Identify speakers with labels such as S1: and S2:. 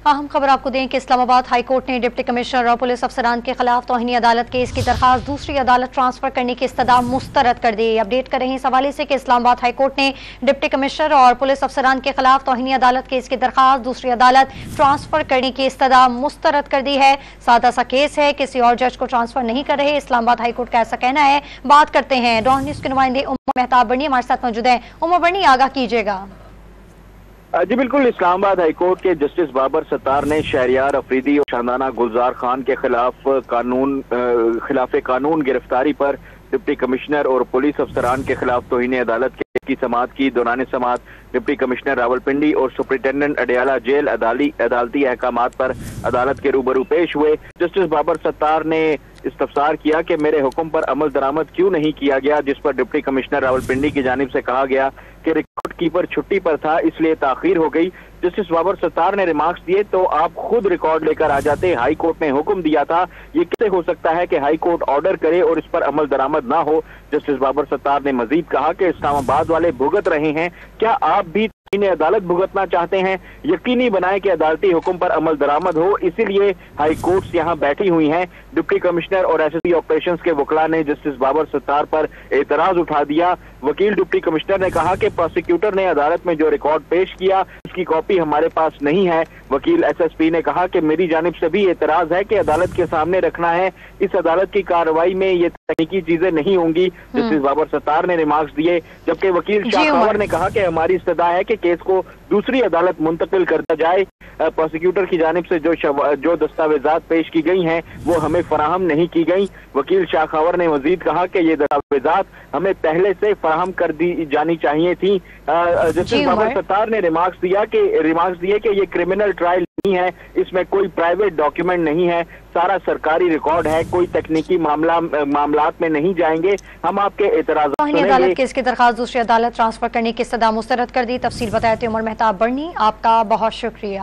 S1: اہم خبر آپ کو دیں کہ اسلام آباد ہائی کورٹ نے ڈپٹی کمشنر اور پولیس افسران کے خلاف توہین عدالت کیس کی درخواست دوسری عدالت ٹرانسفر کرنے کی استدعا مسترد کر دی۔ اپڈیٹ کر رہے ہیں اس حوالے سے کہ اسلام آباد ہائی کورٹ نے ڈپٹی کمشنر اور پولیس افسران کے خلاف توہین عدالت کیس کی درخواست دوسری عدالت ٹرانسفر کرنے کی استدعا مسترد کر دی ہے۔ سادہ سا کیس ہے، کسی اور جج کو ٹرانسفر نہیں کر رہے، اسلام آباد ہائی کورٹ کا ایسا کہنا ہے۔ بات کرتے ہیں ڈان نیوز کے نمائندے عمر مہتاب برنی ہمارے ساتھ موجود ہیں۔ عمر برنی، آگاہ کیجیے گا۔
S2: جی بالکل، اسلام آباد ہائی کورٹ کے جسٹس بابر ستار نے شہریار افریدی اور شاندانہ گلزار خان کے خلاف قانون گرفتاری پر ڈپٹی کمشنر اور پولیس افسران کے خلاف توہین عدالت کی سماعت کی۔ دوران سماعت ڈپٹی کمشنر راولپنڈی اور سپرنٹینڈنٹ اڈیالہ جیل عدالتی احکامات پر عدالت کے روبرو پیش ہوئے۔ جسٹس بابر ستار نے استفسار کیا کہ میرے حکم پر عمل درآمد کیوں نہیں کیا گیا، جس پر ڈپٹی کمشنر راولپنڈی کی جانب سے کہا گیا کہ ریکارڈ کیپر چھٹی پر تھا، اس لیے تاخیر ہو گئی۔ جسٹس بابر ستار نے ریمارکس دیے تو آپ خود ریکارڈ لے کر آ جاتے، ہائی کورٹ نے حکم دیا تھا، یہ کیسے ہو سکتا ہے کہ ہائی کورٹ آرڈر کرے اور اس پر عمل درآمد نہ ہو۔ جسٹس بابر ستار نے مزید کہا کہ اسلام آباد والے بھگت رہے ہیں، کیا آپ بھی انہیں عدالت بھگتنا چاہتے ہیں؟ یقینی بنائیں کہ عدالتی حکم پر عمل درآمد ہو، اسی لیے ہائی کورٹس یہاں بیٹھی ہوئی ہیں۔ ڈپٹی کمشنر اور ایس ایس پی آپریشنز کے وکلاء نے جسٹس بابر ستار پر اعتراض اٹھا دیا۔ وکیل ڈپٹی کمشنر نے کہا کہ پروسیکیوٹر نے عدالت میں جو ریکارڈ پیش کیا اس کی کاپی ہمارے پاس نہیں ہے۔ وکیل ایس ایس پی نے کہا کہ میری جانب سے بھی اعتراض ہے کہ عدالت کے سامنے رکھنا ہے، اس عدالت کی کارروائی میں یہ تکنیکی چیزیں نہیں ہوں گی۔ جسٹس بابر ستار نے ریمارکس دیے، جبکہ وکیل شاہ خاور نے کہا کہ ہماری استدعا ہے کہ کیس کو دوسری عدالت منتقل کرتا جائے۔ پروسیکیوٹر کی جانب سے جو دستاویزات پیش کی گئی ہیں وہ ہمیں فراہم نہیں کی گئی۔ وکیل شاہ خاور نے مزید کہا کہ یہ دستاویزات ہمیں پہلے سے فراہم کر دی جانی چاہیے تھی۔ جسٹس بابر ستار نے ریمارکس دیے کہ یہ کرمنل ٹرائل نہیں ہے، اس میں کوئی پرائیویٹ ڈاکیومنٹ نہیں ہے، سارا سرکاری ریکارڈ ہے، کوئی تکنیکی معاملات میں نہیں جائیں گے۔ ہم آپ کے اعتراضات
S1: توہین عدالت کیس کی درخواست دوسری عدالت ٹرانسفر کرنے کی استدعا مسترد کر دی۔ تفصیل بتاتے عمر مہتاب برنی، آپ کا بہت شکریہ۔